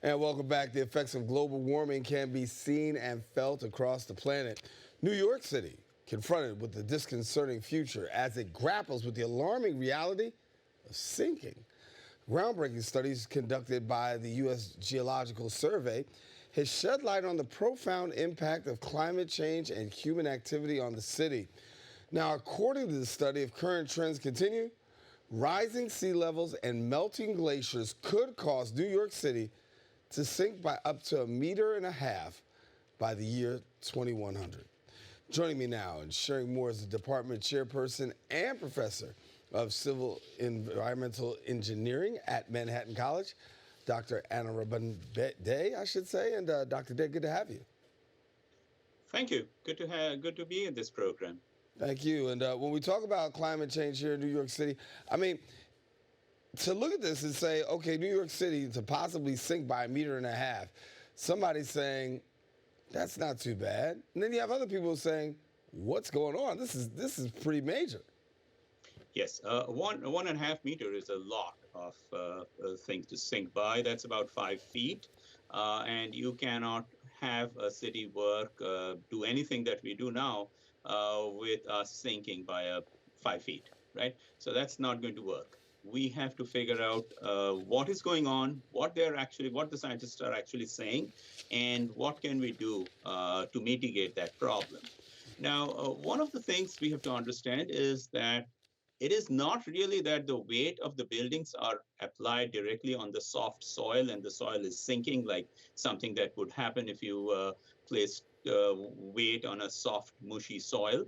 And welcome back. The effects of global warming can be seen and felt across the planet. New York City confronted with the disconcerting future as it grapples with the alarming reality of sinking. Groundbreaking studies conducted by the U.S. Geological Survey has shed light on the profound impact of climate change and human activity on the city. Now, according to the study, if current trends continue, rising sea levels and melting glaciers could cause New York City to sink by up to 1.5 meters by the year 2100. Joining me now and sharing more is the department chairperson and professor of civil environmental engineering at Manhattan College, Dr. Anirban Day, I should say. And Dr. Day, good to have you. Thank you. Good to be in this program. Thank you. And when we talk about climate change here in New York City, I mean, to look at this and say, okay, New York City to possibly sink by 1.5 meters, somebody's saying that's not too bad, and then you have other people saying, what's going on? This is pretty major. Yes, 1.5 meters is a lot of things to sink by. That's about 5 feet, and you cannot have a city work, do anything that we do now with us sinking by 5 feet, right? So that's not going to work. We have to figure out what is going on, what the scientists are actually saying, and what can we do to mitigate that problem. Now, one of the things we have to understand is that it is not really that the weight of the buildings are applied directly on the soft soil and the soil is sinking, like something that would happen if you place weight on a soft, mushy soil,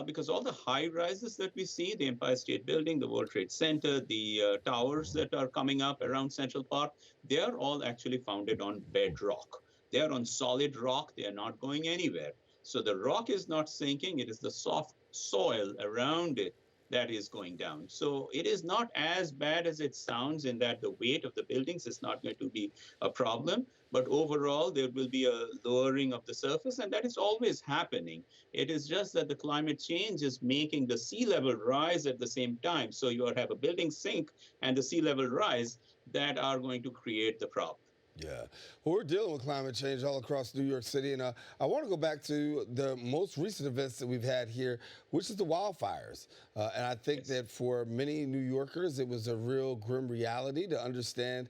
because all the high rises that we see, the Empire State Building, the World Trade Center, the towers that are coming up around Central Park, they are all actually founded on bedrock. They are on solid rock. They are not going anywhere. So the rock is not sinking. It is the soft soil around it that is going down. So it is not as bad as it sounds in that the weight of the buildings is not going to be a problem. But overall, there will be a lowering of the surface, and that is always happening. It is just that the climate change is making the sea level rise at the same time. So you have a building sink and the sea level rise that are going to create the problem. Yeah. Well, we're dealing with climate change all across New York City. And I want to go back to the most recent events that we've had here, which is the wildfires. And I think that for many New Yorkers, it was a real grim reality to understand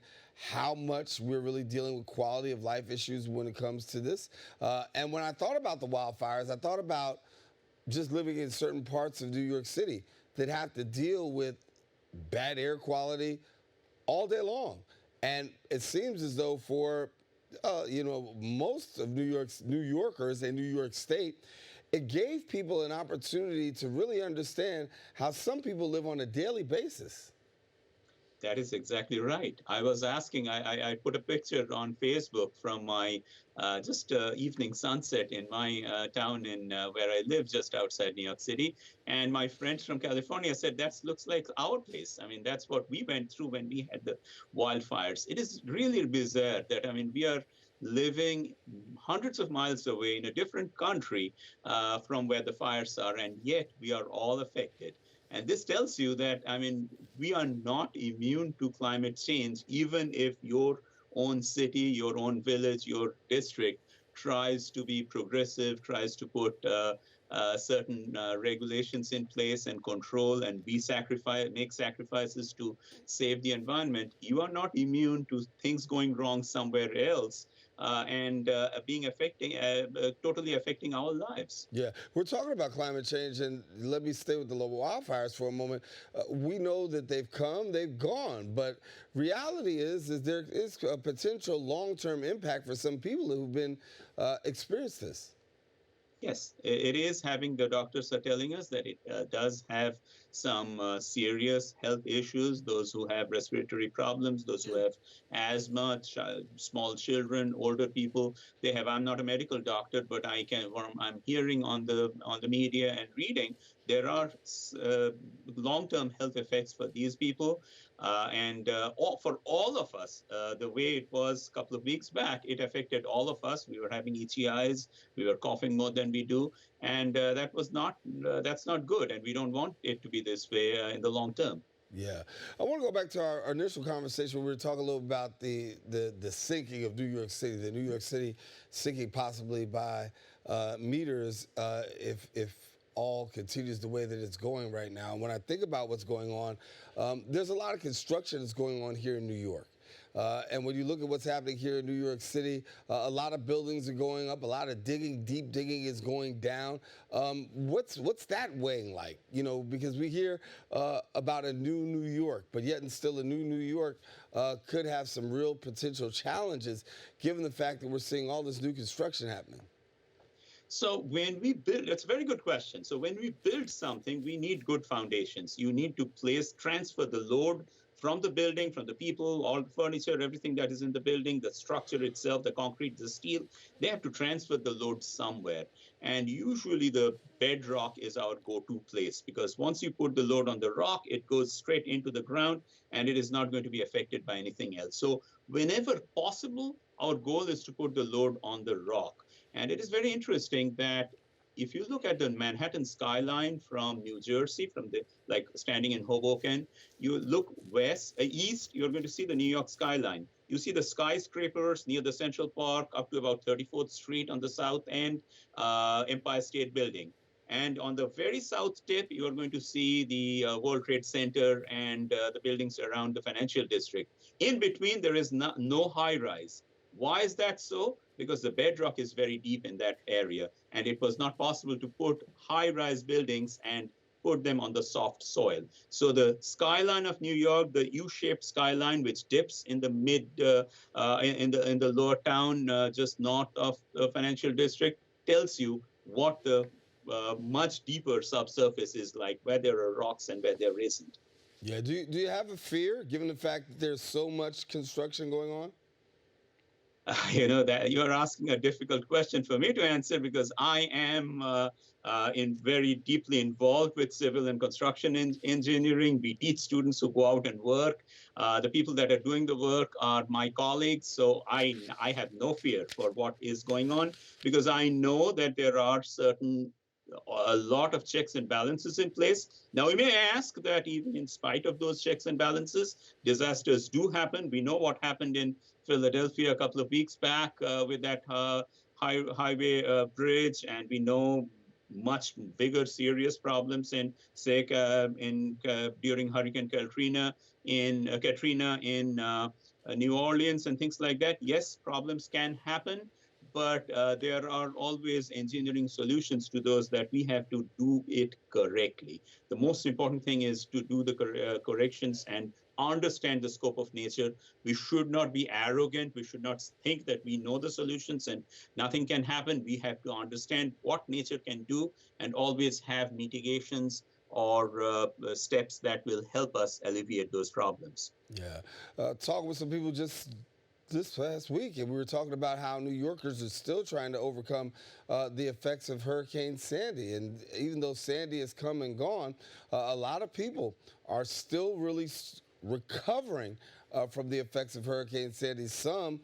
how much we're really dealing with quality of life issues when it comes to this. And when I thought about the wildfires, I thought about just living in certain parts of New York City that have to deal with bad air quality all day long. And it seems as though for, most of New Yorkers and New York State, it gave people an opportunity to really understand how some people live on a daily basis. That is exactly right. I was asking, I put a picture on Facebook from my just evening sunset in my town in where I live, just outside New York City. And my friends from California said, that looks like our place. I mean, that's what we went through when we had the wildfires. It is really bizarre that, I mean, we are living hundreds of miles away in a different country from where the fires are, and yet we are all affected. And this tells you that, I mean, we are not immune to climate change, even if your own city, your own village, your district tries to be progressive, tries to put certain regulations in place and control and make sacrifices to save the environment. You are not immune to things going wrong somewhere else. And totally affecting our lives. Yeah, we're talking about climate change, and let me stay with the local wildfires for a moment. We know that they've come, they've gone, but reality is there is a potential long-term impact for some people who've been experienced this. Yes, it is having, the doctors are telling us that it does have some serious health issues. Those who have respiratory problems, those who have asthma, small children, older people, they have. I'm not a medical doctor, but I'm hearing on the media and reading, there are long-term health effects for these people. For all of us, the way it was a couple of weeks back, it affected all of us. We were having itchy eyes, we were coughing more than we do, and that's not good. And we don't want it to be this way in the long term. Yeah, I want to go back to our initial conversation. We were talking a little about the sinking of New York City, the New York City sinking possibly by meters if all continues the way that it's going right now. And when I think about what's going on, there's a lot of construction that's going on here in New York. And when you look at what's happening here in New York City, a lot of buildings are going up, a lot of digging, deep digging is going down. What's that weighing like? You know, because we hear about a new New York, but yet and still a new New York could have some real potential challenges, given the fact that we're seeing all this new construction happening. So when we build, that's a very good question. So when we build something, we need good foundations. You need to transfer the load from the building, from the people, all the furniture, everything that is in the building, the structure itself, the concrete, the steel. They have to transfer the load somewhere. And usually the bedrock is our go-to place, because once you put the load on the rock, it goes straight into the ground and it is not going to be affected by anything else. So whenever possible, our goal is to put the load on the rock. And it is very interesting that if you look at the Manhattan skyline from New Jersey, from the like standing in Hoboken, you look east, you're going to see the New York skyline. You see the skyscrapers near the Central Park up to about 34th Street on the south end, Empire State Building. And on the very south tip, you're going to see the World Trade Center and the buildings around the financial district. In between, there is no high rise. Why is that so? Because the bedrock is very deep in that area, and it was not possible to put high-rise buildings and put them on the soft soil. So the skyline of New York, the U-shaped skyline, which dips in the in the lower town, just north of the financial district, tells you what the much deeper subsurface is like, where there are rocks and where there isn't. Yeah. Do you have a fear, given the fact that there's so much construction going on? You know that you're asking a difficult question for me to answer, because I am very deeply involved with civil and construction engineering. We teach students who go out and work. The people that are doing the work are my colleagues, so I have no fear for what is going on, because I know that there are a lot of checks and balances in place. Now, we may ask that even in spite of those checks and balances, disasters do happen. We know what happened in Philadelphia a couple of weeks back with that highway bridge, and we know much bigger serious problems in, say, during Hurricane Katrina in New Orleans and things like that. Yes, problems can happen, but there are always engineering solutions to those that we have to do it correctly. The most important thing is to do the corrections and understand the scope of nature. We should not be arrogant. We should not think that we know the solutions and nothing can happen. We have to understand what nature can do and always have mitigations or steps that will help us alleviate those problems. Yeah. Talking with some people just this past week, and we were talking about how New Yorkers are still trying to overcome the effects of Hurricane Sandy. And even though Sandy has come and gone, a lot of people are still really recovering from the effects of Hurricane Sandy. Some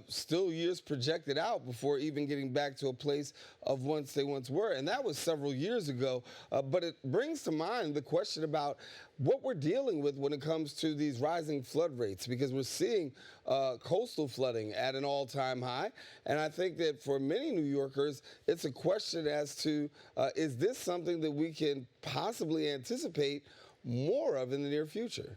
still years projected out before even getting back to a place of once they once were. And that was several years ago. But it brings to mind the question about what we're dealing with when it comes to these rising flood rates, because we're seeing coastal flooding at an all-time high. And I think that for many New Yorkers, it's a question as to, is this something that we can possibly anticipate more of in the near future?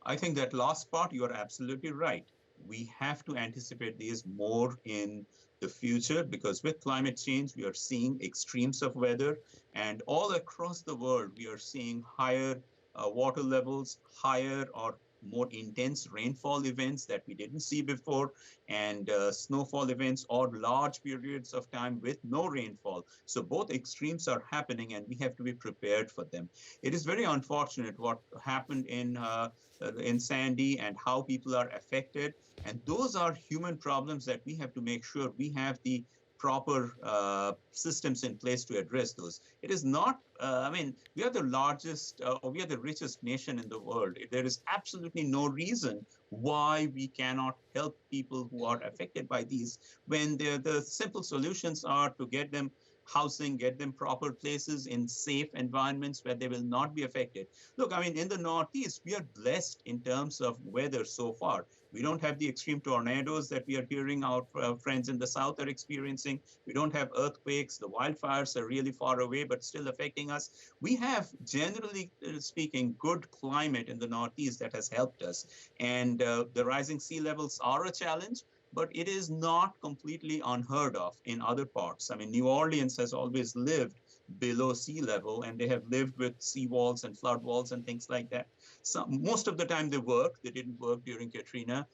I think that last part, you are absolutely right. We have to anticipate these more in the future, because with climate change, we are seeing extremes of weather, and all across the world, we are seeing higher water levels, higher or more intense rainfall events that we didn't see before, and snowfall events or large periods of time with no rainfall. So both extremes are happening, and we have to be prepared for them. It is very unfortunate what happened in Sandy and how people are affected. And those are human problems that we have to make sure we have the proper systems in place to address those. It is not, we are the largest, we are the richest nation in the world. There is absolutely no reason why we cannot help people who are affected by these, when the simple solutions are to get them housing, get them proper places in safe environments where they will not be affected. Look, I mean, in the Northeast, we are blessed in terms of weather so far. We don't have the extreme tornadoes that we are hearing our friends in the South are experiencing. We don't have earthquakes. The wildfires are really far away, but still affecting us. We have, generally speaking, good climate in the Northeast that has helped us. And the rising sea levels are a challenge, but it is not completely unheard of in other parts. I mean, New Orleans has always lived below sea level, and they have lived with sea walls and flood walls and things like that. So most of the time they work. They didn't work during Katrina.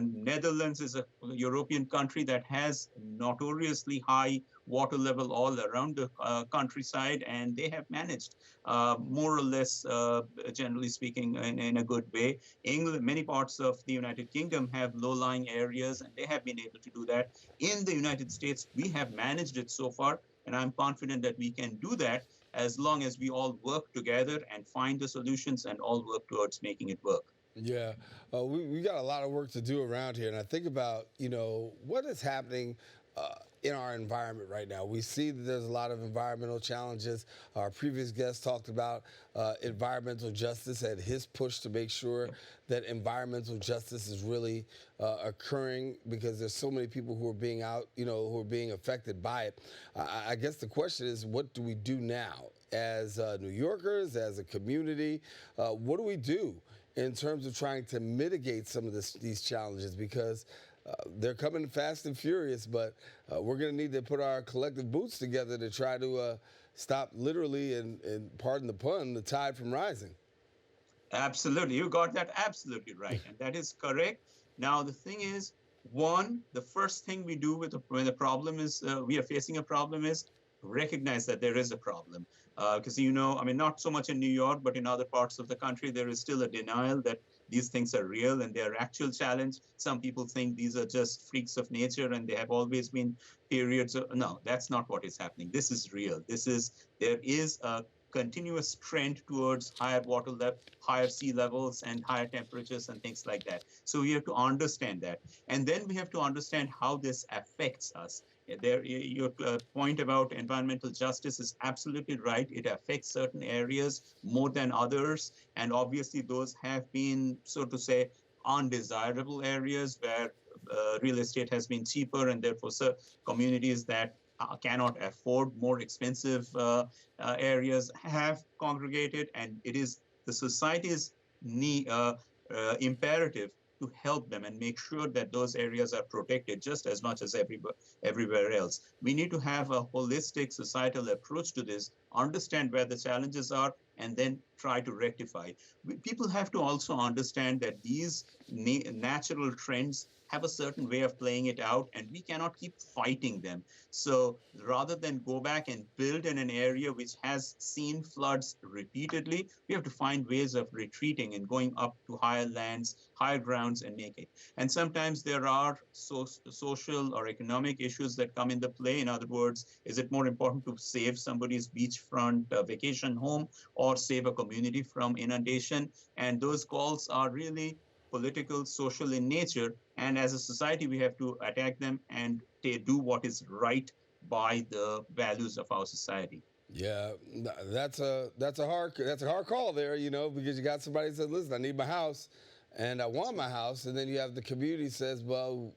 Netherlands is a European country that has notoriously high water level all around the countryside, and they have managed more or less, generally speaking, in a good way. England, many parts of the United Kingdom have low-lying areas, and they have been able to do that. In the United States, we have managed it so far, and I'm confident that we can do that as long as we all work together and find the solutions and all work towards making it work. Yeah, we got a lot of work to do around here, and I think about what is happening in our environment right now. We see that there's a lot of environmental challenges. Our previous guest talked about environmental justice and his push to make sure that environmental justice is really occurring because there's so many people who are being who are being affected by it. I guess the question is, what do we do now as New Yorkers, as a community? What do we do in terms of trying to mitigate some of these challenges? Because they're coming fast and furious, but we're going to need to put our collective boots together to try to stop, literally, and pardon the pun, the tide from rising. Absolutely. You got that absolutely right. And that is correct. Now, the thing is, one, the first thing we do when the problem is, we are facing a problem is recognize that there is a problem. Because, I mean, not so much in New York, but in other parts of the country, there is still a denial that these things are real and they are actual challenge. Some people think these are just freaks of nature and they have always been periods of, no, that's not what is happening. This is real. There is a continuous trend towards higher water level, higher sea levels, and higher temperatures and things like that. So we have to understand that. And then we have to understand how this affects us. Your point about environmental justice is absolutely right. It affects certain areas more than others. And obviously, those have been, so to say, undesirable areas where real estate has been cheaper, and therefore communities that cannot afford more expensive areas have congregated. And it is the society's imperative to help them and make sure that those areas are protected just as much as everywhere else. We need to have a holistic societal approach to this, understand where the challenges are, and then try to rectify. People have to also understand that these natural trends have a certain way of playing it out, and we cannot keep fighting them. So rather than go back and build in an area which has seen floods repeatedly, we have to find ways of retreating and going up to higher lands, higher grounds, and make it. And sometimes there are social or economic issues that come into play. In other words, is it more important to save somebody's beachfront vacation home or save a community from inundation? And those calls are really political, social in nature, and as a society, we have to attack them and do what is right by the values of our society. Yeah, that's a hard call there, because you got somebody that says, "Listen, I need my house, and I want my house," and then you have the community says, "Well,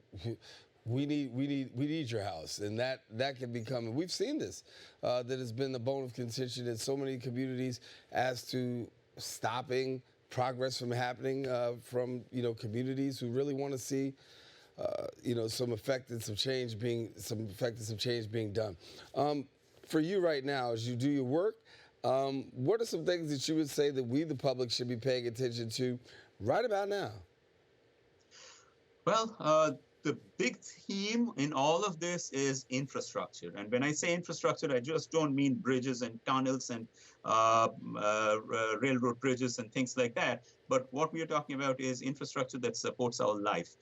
we need your house," and that can become. And we've seen this. That has been the bone of contention in so many communities as to stopping progress from happening from communities who really want to see some effective change being done. For you right now, as you do your work, what are some things that you would say that we, the public, should be paying attention to right about now? Well, the big theme in all of this is infrastructure. And when I say infrastructure, I just don't mean bridges and tunnels and railroad bridges and things like that. But what we are talking about is infrastructure that supports our life.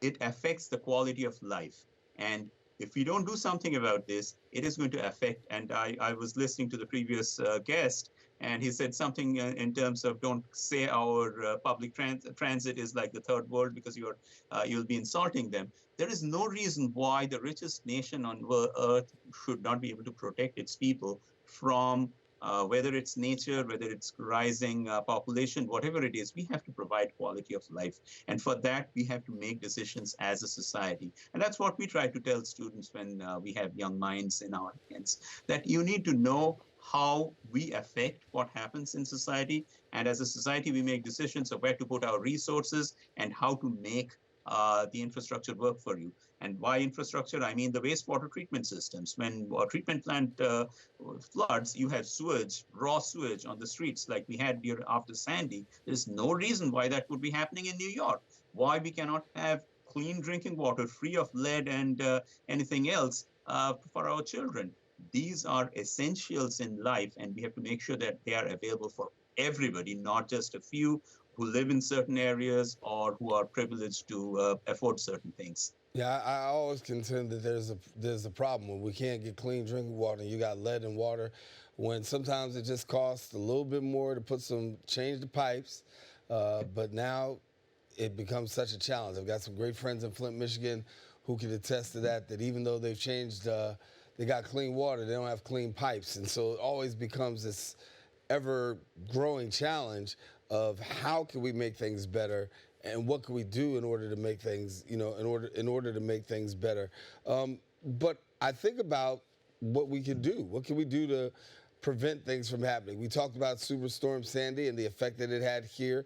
It affects the quality of life. And if we don't do something about this, it is going to affect. And I was listening to the previous guest, and he said something in terms of don't say our public transit is like the third world because you'll be insulting them. There is no reason why the richest nation on earth should not be able to protect its people from whether it's nature, whether it's rising population, whatever it is. We have to provide quality of life. And for that, we have to make decisions as a society. And that's what we try to tell students when we have young minds in our hands, that you need to know how we affect what happens in society. And as a society, we make decisions of where to put our resources and how to make the infrastructure work for you. And by infrastructure, I mean the wastewater treatment systems. When a treatment plant floods, you have sewage, raw sewage on the streets like we had after Sandy. There's no reason why that would be happening in New York. Why we cannot have clean drinking water free of lead and anything else for our children. These are essentials in life, and we have to make sure that they are available for everybody, not just a few who live in certain areas or who are privileged to afford certain things. Yeah, I always contend that there's a problem when we can't get clean drinking water and you got lead in water, when sometimes it just costs a little bit more to change the pipes, but now it becomes such a challenge. I've got some great friends in Flint, Michigan who can attest to that even though they've changed, they got clean water, they don't have clean pipes. And so it always becomes this ever-growing challenge of how can we make things better and what can we do in order to make things, in order to make things better. But I think about what we can do. What can we do to prevent things from happening? We talked about Superstorm Sandy and the effect that it had here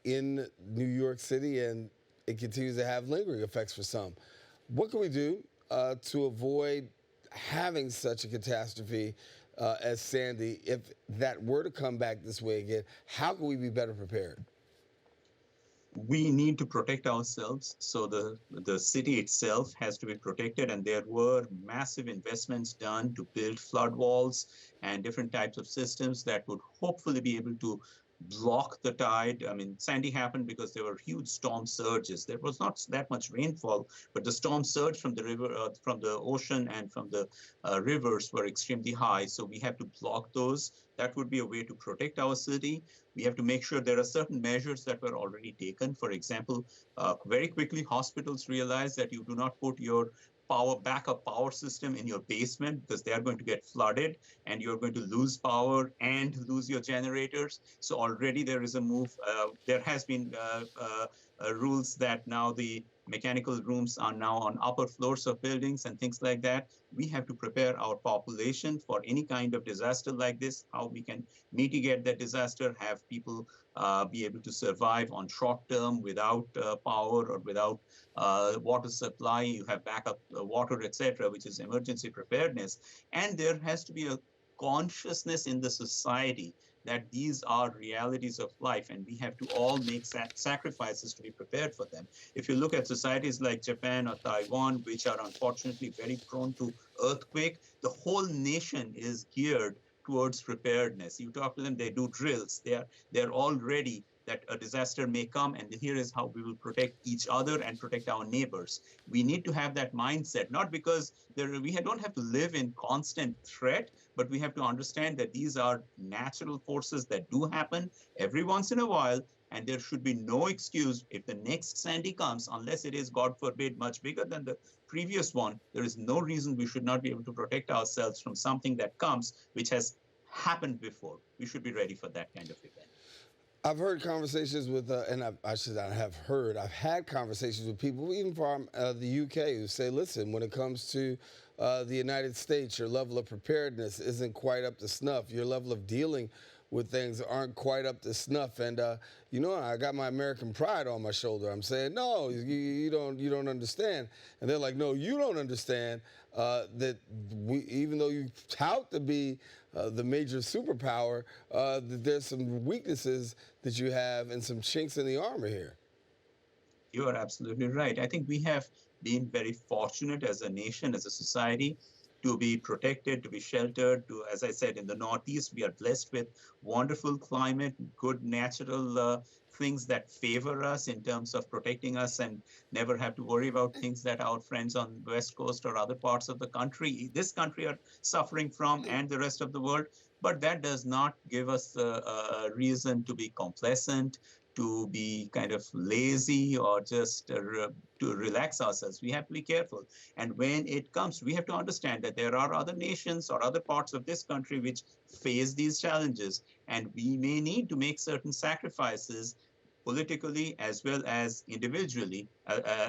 in New York City, and it continues to have lingering effects for some. What can we do to avoid having such a catastrophe as Sandy, if that were to come back this way again? How can we be better prepared? We need to protect ourselves. So the city itself has to be protected. And there were massive investments done to build flood walls and different types of systems that would hopefully be able to block the tide. I mean, Sandy happened because there were huge storm surges. There was not that much rainfall, but the storm surge from the river, from the ocean and from the rivers were extremely high. So we have to block those. That would be a way to protect our city. We have to make sure there are certain measures that were already taken. For example, very quickly, hospitals realized that you do not put your backup power system in your basement because they are going to get flooded and you're going to lose power and lose your generators. So already there is a move. There has been rules that now the mechanical rooms are now on upper floors of buildings and things like that. We have to prepare our population for any kind of disaster like this, how we can mitigate that disaster, have people be able to survive on short term without power or without water supply. You have backup water, etc., which is emergency preparedness. And there has to be a consciousness in the society that these are realities of life, and we have to all make sacrifices to be prepared for them. If you look at societies like Japan or Taiwan, which are unfortunately very prone to earthquake, the whole nation is geared towards preparedness. You talk to them, they do drills. They're all ready that a disaster may come, and here is how we will protect each other and protect our neighbors. We need to have that mindset, not because we don't have to live in constant threat, but we have to understand that these are natural forces that do happen every once in a while, and there should be no excuse if the next Sandy comes, unless it is, God forbid, much bigger than the previous one. There is no reason we should not be able to protect ourselves from something that comes, which has happened before. We should be ready for that kind of event. I've heard conversations with, I should not have heard, I've had conversations with people, even from the UK, who say, listen, when it comes to the United States, your level of preparedness isn't quite up to snuff. Your level of dealing with things aren't quite up to snuff. And, I got my American pride on my shoulder. I'm saying, no, you don't understand. And they're like, no, you don't understand that even though you tout to be the major superpower, that there's some weaknesses that you have and some chinks in the armor here. You are absolutely right. I think we have been very fortunate as a nation, as a society, to be protected, to be sheltered. To, as I said, in the Northeast, we are blessed with wonderful climate, good natural things that favor us in terms of protecting us, and never have to worry about things that our friends on the West Coast or other parts of the country, this country, are suffering from, and the rest of the world. But that does not give us a reason to be complacent, to be kind of lazy, or just to relax ourselves. We have to be careful. And when it comes, we have to understand that there are other nations or other parts of this country which face these challenges. And we may need to make certain sacrifices politically as well as individually,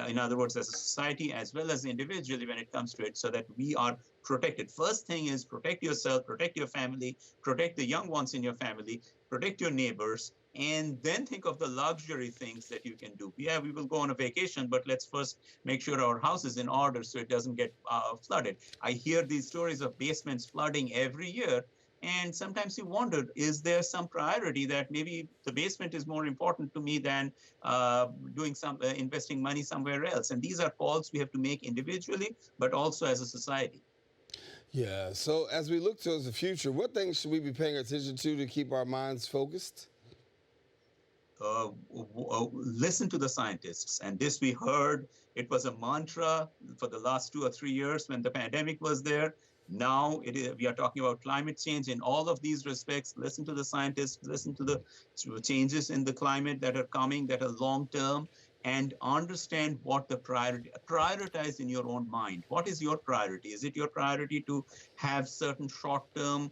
in other words, as a society as well as individually when it comes to it, so that we are protected. First thing is protect yourself, protect your family, protect the young ones in your family, protect your neighbors, and then think of the luxury things that you can do. Yeah, we will go on a vacation, but let's first make sure our house is in order so it doesn't get flooded. I hear these stories of basements flooding every year. And sometimes you wonder, is there some priority that maybe the basement is more important to me than doing some investing money somewhere else? And these are calls we have to make individually, but also as a society. Yeah. So as we look towards the future, what things should we be paying attention to keep our minds focused? Listen to the scientists. And this we heard, it was a mantra for the last 2 or 3 years when the pandemic was there. Now we are talking about climate change in all of these respects. Listen to the scientists, listen to the changes in the climate that are coming, that are long term, and understand what the prioritize in your own mind. What is your priority? Is it your priority to have certain short term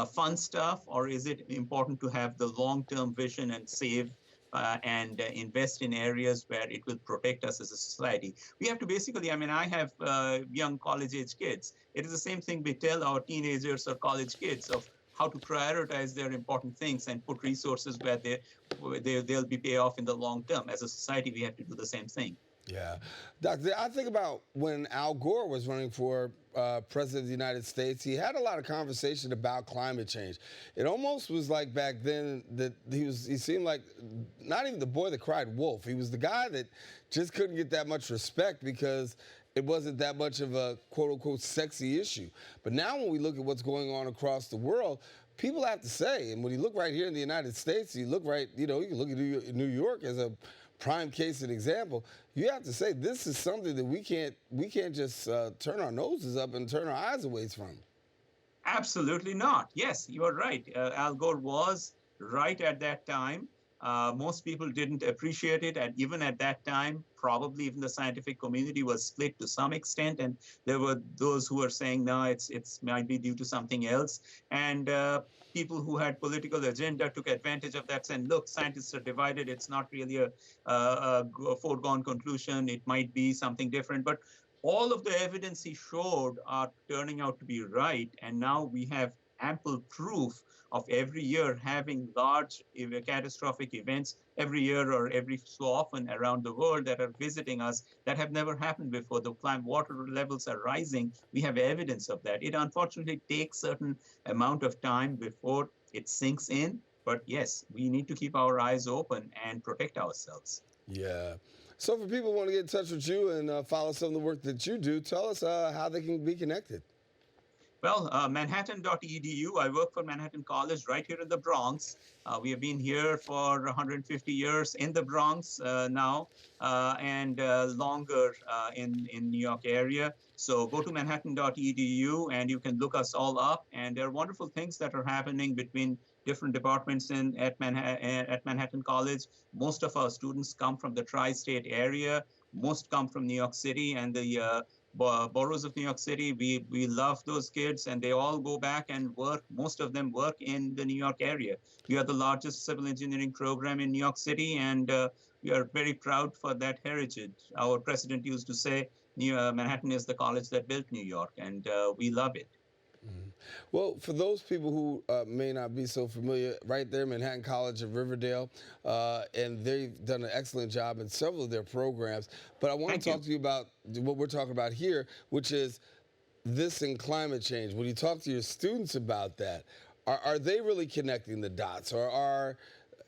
fun stuff, or is it important to have the long term vision and save and invest in areas where it will protect us as a society? We have to basically, I mean, I have young college-age kids. It is the same thing we tell our teenagers or college kids of how to prioritize their important things and put resources where they'll be pay off in the long term. As a society, we have to do the same thing. Yeah. Doctor, I think about when Al Gore was running for president of the United States, he had a lot of conversation about climate change. It almost was like back then that he seemed like not even the boy that cried wolf. He was the guy that just couldn't get that much respect because it wasn't that much of a quote unquote sexy issue. But now when we look at what's going on across the world, people have to say, and when you look right here in the United States, you look right, you can look at New York as a prime case and example. You have to say this is something that we can't just turn our noses up and turn our eyes away from. Absolutely not. Yes, you are right. Al Gore was right at that time. Most people didn't appreciate it, and even at that time, probably even the scientific community was split to some extent, and there were those who were saying, no, it's might be due to something else, and people who had political agenda took advantage of that, saying, look, scientists are divided. It's not really a foregone conclusion. It might be something different, but all of the evidence he showed are turning out to be right, and now we have ample proof of every year having large catastrophic events every year or every so often around the world that are visiting us that have never happened before. The water levels are rising. We have evidence of that. It unfortunately takes certain amount of time before it sinks in. But yes, we need to keep our eyes open and protect ourselves. Yeah. So for people who want to get in touch with you and follow some of the work that you do, tell us how they can be connected. Well, Manhattan.edu. I work for Manhattan College right here in the Bronx. We have been here for 150 years in the Bronx now, and longer in New York area. So go to Manhattan.edu and you can look us all up. And there are wonderful things that are happening between different departments at Manhattan College. Most of our students come from the tri-state area. Most come from New York City and the boroughs of New York City. We love those kids, and they all go back and work. Most of them work in the New York area. We are the largest civil engineering program in New York City, and we are very proud for that heritage. Our president used to say, Manhattan is the college that built New York, and we love it. Well, for those people who may not be so familiar, right there, Manhattan College of Riverdale, and they've done an excellent job in several of their programs. But I want to talk to you about what we're talking about here, which is this and climate change. When you talk to your students about that, are they really connecting the dots, or are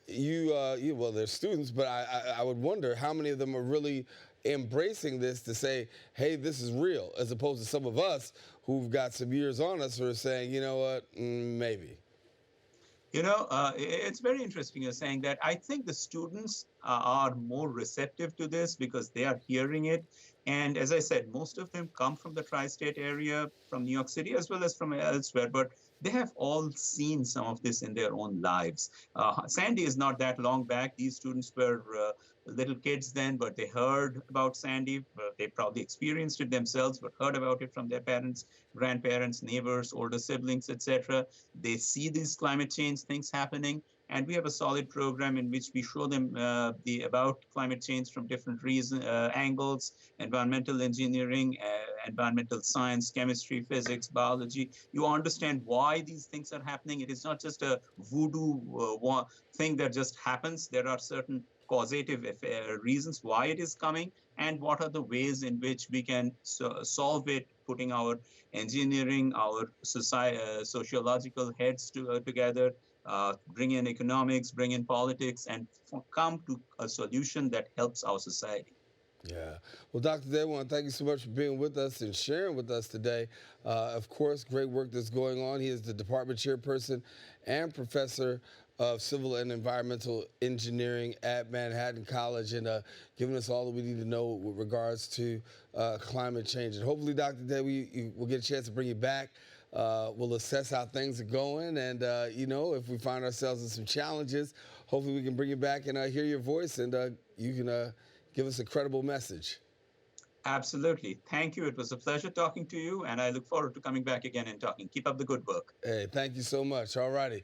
well, they're students, but I would wonder how many of them are really embracing this to say, hey, this is real, as opposed to some of us who've got some years on us who are saying, you know what, maybe. It's very interesting you're saying that. I think the students are more receptive to this because they are hearing it. And as I said, most of them come from the tri-state area, from New York City, as well as from elsewhere. But they have all seen some of this in their own lives. Sandy is not that long back. These students were little kids then, but they heard about Sandy. They probably experienced it themselves, but heard about it from their parents, grandparents, neighbors, older siblings, etc. They see these climate change things happening, and we have a solid program in which we show them about climate change from different angles: environmental engineering, environmental science, chemistry, physics, biology. You understand why these things are happening. It is not just a voodoo thing that just happens. There are certain causative reasons why it is coming, and what are the ways in which we can solve it, putting our engineering, our sociological heads together, bring in economics, bring in politics, and come to a solution that helps our society. Yeah. Well, Dr. Day, I want to thank you so much for being with us and sharing with us today. Of course, great work that's going on. He is the department chairperson and professor of civil and environmental engineering at Manhattan College, and giving us all that we need to know with regards to climate change. And hopefully, Dr. Day, we'll get a chance to bring you back. We'll assess how things are going, and if we find ourselves in some challenges, hopefully we can bring you back and hear your voice, and you can give us a credible message. Absolutely. Thank you. It was a pleasure talking to you, and I look forward to coming back again and talking. Keep up the good work. Hey, thank you so much. All righty.